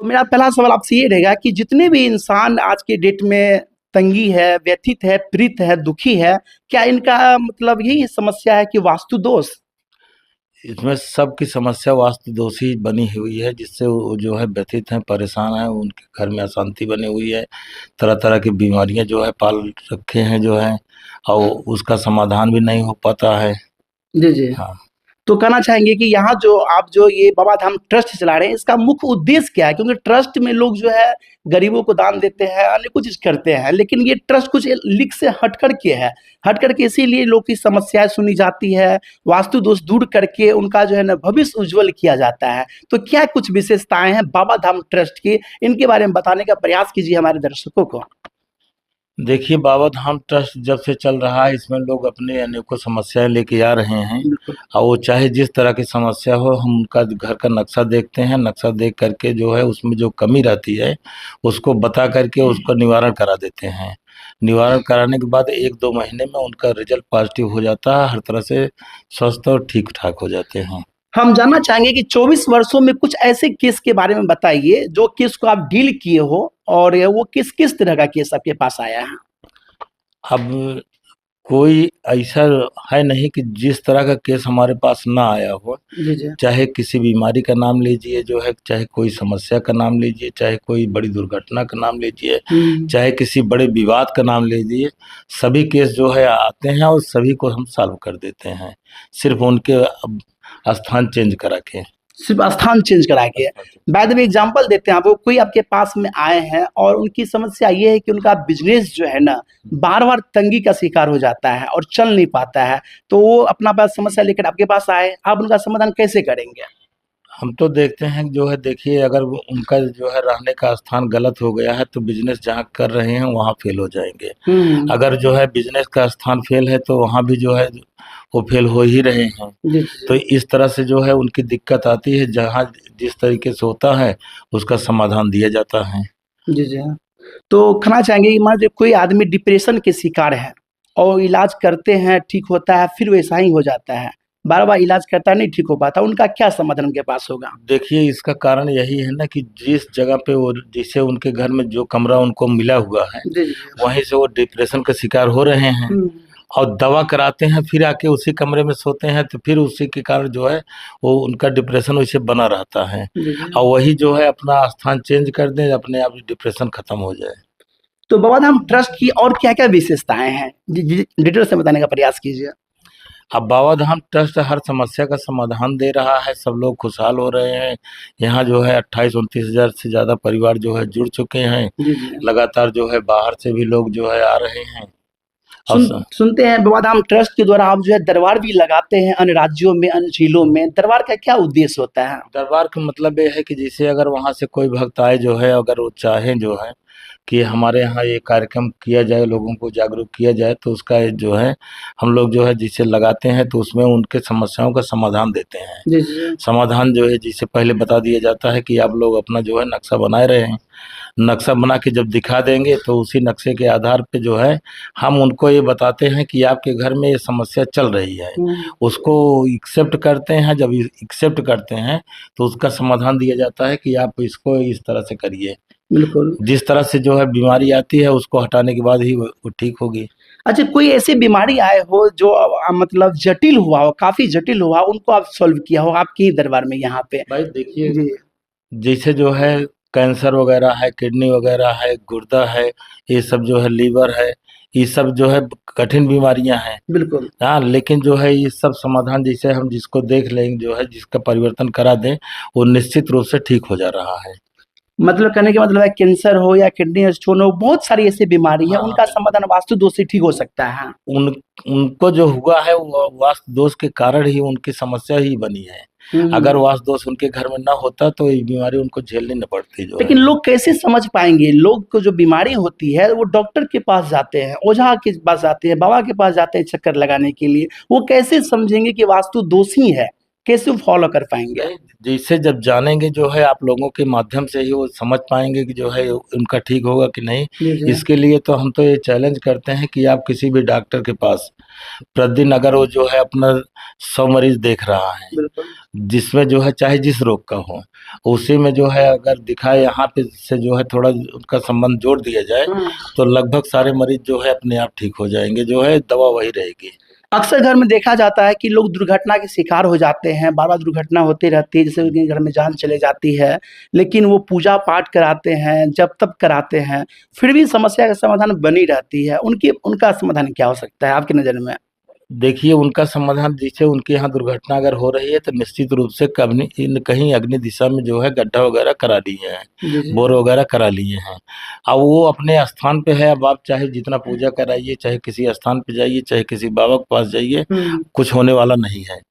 मेरा पहला सवाल आपसे ये रहेगा कि जितने भी इंसान आज के डेट में तंगी है, व्यथित है, पीड़ित है, दुखी है, क्या इनका मतलब यही समस्या है कि वास्तु दोष? इसमें सबकी समस्या वास्तु दोष ही बनी हुई है, जिससे वो जो है व्यथित हैं, परेशान हैं, उनके घर में अशांति बनी हुई है। तरह तरह की बीमारियां जो है पाल रखे हैं जो है, और उसका समाधान भी नहीं हो पाता है। जी, जी। हाँ, तो कहना चाहेंगे कि यहाँ जो आप जो ये बाबा धाम ट्रस्ट चला रहे हैं, इसका मुख्य उद्देश्य क्या है? क्योंकि ट्रस्ट में लोग जो है गरीबों को दान देते हैं, अनेकों चीज़ करते हैं, लेकिन ये ट्रस्ट कुछ लीक से हट कर के है। हट कर के इसीलिए लोग की समस्याएँ सुनी जाती है, वास्तु दोष दूर करके उनका जो है ना भविष्य उज्ज्वल किया जाता है। तो क्या कुछ विशेषताएँ हैं बाबा धाम ट्रस्ट की? इनके बारे में बताने का प्रयास कीजिए हमारे दर्शकों को। देखिए, बाबा धाम ट्रस्ट जब से चल रहा है, इसमें लोग अपने अनेकों समस्याएं लेके आ रहे हैं। बिल्कुल। और वो चाहे जिस तरह की समस्या हो, हम उनका घर का नक्शा देखते हैं। नक्शा देख करके जो है उसमें जो कमी रहती है उसको बता करके उसका निवारण करा देते हैं। निवारण कराने के बाद 1-2 महीने में उनका रिजल्ट पॉजिटिव हो जाता है, हर तरह से स्वस्थ और ठीक ठाक हो जाते हैं। हम जानना चाहेंगे कि 24 वर्षों में कुछ ऐसे केस के बारे में बताइए, जो केस को आप डील किए हो और वो किस तरह का केस आपके पास आया है? अब कोई ऐसा है नहीं कि जिस तरह का केस हमारे पास ना आया हो। जी, जी। चाहे किसी बीमारी का नाम लीजिए जो है, चाहे कोई समस्या का नाम लीजिए, चाहे कोई बड़ी दुर्घटना का नाम लीजिए, हुँ। चाहे किसी बड़े विवाद का नाम लीजिए, सभी केस जो है आते हैं और सभी को हम सॉल्व कर देते हैं, सिर्फ उनके अब स्थान चेंज करा के। सिर्फ़ स्थान चेंज करा के। बाय द वे एग्ज़ाम्पल देते हैं आपको, कोई आपके पास में आए हैं और उनकी समस्या ये है कि उनका बिज़नेस जो है ना, बार-बार तंगी का शिकार हो जाता है और चल नहीं पाता है। तो वो अपना बात समस्या लेकर आपके पास आए, आप उनका समाधान कैसे करेंगे? हम तो देखते हैं जो है, देखिए अगर उनका जो है रहने का स्थान गलत हो गया है तो बिजनेस जहाँ कर रहे हैं वहाँ फेल हो जाएंगे। हुँ। अगर जो है बिजनेस का स्थान फेल है तो वहाँ भी जो है वो फेल हो ही रहे हैं। जी, तो जी। इस तरह से जो है उनकी दिक्कत आती है, जहाँ जिस तरीके से होता है उसका समाधान दिया जाता है। जी, जी, हाँ। तो कहना चाहेंगे कि मान लीजिए कोई आदमी डिप्रेशन के शिकार है और इलाज करते हैं, ठीक होता है, फिर वैसा ही हो जाता है। बार-बार इलाज करता है, नहीं ठीक हो पाता, उनका क्या समाधान उनके पास होगा? देखिए, इसका कारण यही है ना कि जिस जगह पे वो, जैसे उनके घर में जो कमरा उनको मिला हुआ है, जी, जी। वहीं से वो डिप्रेशन का शिकार हो रहे हैं। हुँ। और दवा कराते हैं, फिर आके उसी कमरे में सोते हैं, तो फिर उसी के कारण जो है वो उनका डिप्रेशन वैसे बना रहता है। जी, जी। और वही जो है अपना स्थान चेंज कर दें, अपने आप डिप्रेशन खत्म हो जाए। तो बाबा धाम ट्रस्ट की और क्या-क्या विशेषताएँ हैं? जी, जी, डिटेल से बताने का प्रयास कीजिए। अब बाबा धाम ट्रस्ट हर समस्या का समाधान दे रहा है, सब लोग खुशहाल हो रहे हैं। यहाँ जो है 28-29 हज़ार से ज़्यादा परिवार जो है जुड़ चुके हैं। जी, जी। लगातार जो है बाहर से भी लोग जो है आ रहे हैं। और सुनते हैं बाबा धाम ट्रस्ट के द्वारा आप जो है दरबार भी लगाते हैं अन्य राज्यों में, अन्य जिलों में। दरबार का क्या उद्देश्य होता है? दरबार का मतलब ये है कि जैसे अगर वहाँ से कोई भक्त आए जो है, अगर वो चाहें जो है कि हमारे यहाँ ये कार्यक्रम किया जाए, लोगों को जागरूक किया जाए, तो उसका जो है हम लोग जो है जिसे लगाते हैं तो उसमें उनके समस्याओं का समाधान देते हैं। जी, जी। समाधान जो है जिसे पहले बता दिया जाता है कि आप लोग अपना जो है नक्शा बनाए रहे हैं। नक्शा बना के जब दिखा देंगे तो उसी नक्शे के आधार पे जो है हम उनको ये बताते हैं कि आपके घर में ये समस्या चल रही है। हुँ। उसको एक्सेप्ट करते हैं, जब एक्सेप्ट करते हैं तो उसका समाधान दिया जाता है कि आप इसको इस तरह से करिए। बिल्कुल। जिस तरह से जो है बीमारी आती है उसको हटाने के बाद ही वो ठीक होगी। अच्छा, कोई ऐसी बीमारी आए हो जो मतलब जटिल हुआ हो, काफ़ी जटिल हुआ हो, उनको आप सॉल्व किया हो आपके ही दरबार में यहाँ पे? भाई देखिए, जी। जैसे जो है कैंसर वगैरह है, किडनी वगैरह है, गुर्दा है, ये सब जो है लीवर है, ये सब जो है कठिन बीमारियां हैं। बिल्कुल। हाँ, लेकिन जो है ये सब समाधान जैसे हम जिसको देख लेंगे जो है, जिसका परिवर्तन करा दें, वो निश्चित रूप से ठीक हो जा रहा है। मतलब कहने का मतलब है कैंसर हो या किडनी स्टोन हो, बहुत सारी ऐसी बीमारी है, हाँ, उनका समाधान वास्तु दोष से ठीक हो सकता है। उन उनको जो हुआ है वो वास्तु दोष के कारण ही उनकी समस्या ही बनी है। अगर हुँ। वास्तु दोष उनके घर में ना होता तो ये बीमारी उनको झेलनी न पड़ती जो है। लेकिन लोग कैसे समझ पाएँगे? लोग को जो बीमारी होती है, वो डॉक्टर के पास जाते हैं, ओझा के पास जाते हैं, बाबा के पास जाते हैं चक्कर लगाने के लिए। वो कैसे समझेंगे कि वास्तु दोष ही है? कैसे फॉलो कर पाएंगे? नहीं, जैसे जब जानेंगे जो है आप लोगों के माध्यम से ही वो समझ पाएंगे कि जो है उनका ठीक होगा कि नहीं। जी जी। इसके लिए तो हम तो ये चैलेंज करते हैं कि आप किसी भी डॉक्टर के पास प्रतिदिन अगर वो जो है अपना 100 मरीज देख रहा है, बिल्कुल। जिसमें जो है चाहे जिस रोग का हो, उसी में जो है अगर दिखाए यहाँ पे से जो है थोड़ा उनका संबंध जोड़ दिया जाए, तो लगभग सारे मरीज जो है अपने आप ठीक हो जाएंगे, जो है दवा वही रहेगी। अक्सर घर में देखा जाता है कि लोग दुर्घटना के शिकार हो जाते हैं, बार-बार दुर्घटना होती रहती है, जिससे उनके घर में जान चली जाती है, लेकिन वो पूजा-पाठ कराते हैं, जप-तप कराते हैं, फिर भी समस्या का समाधान बनी रहती है। उनका समाधान क्या हो सकता है आपकी नज़र में? देखिए उनका समाधान, जैसे उनके यहाँ दुर्घटना अगर हो रही है तो निश्चित रूप से कहीं अग्नि दिशा में जो है गड्ढा वगैरह करा लिए हैं, जी, जी। बोर वगैरह करा लिए हैं। अब वो अपने स्थान पे है, अब आप चाहे जितना पूजा कराइए, चाहे किसी स्थान पे जाइए, चाहे किसी बाबा के पास जाइए, कुछ होने वाला नहीं है।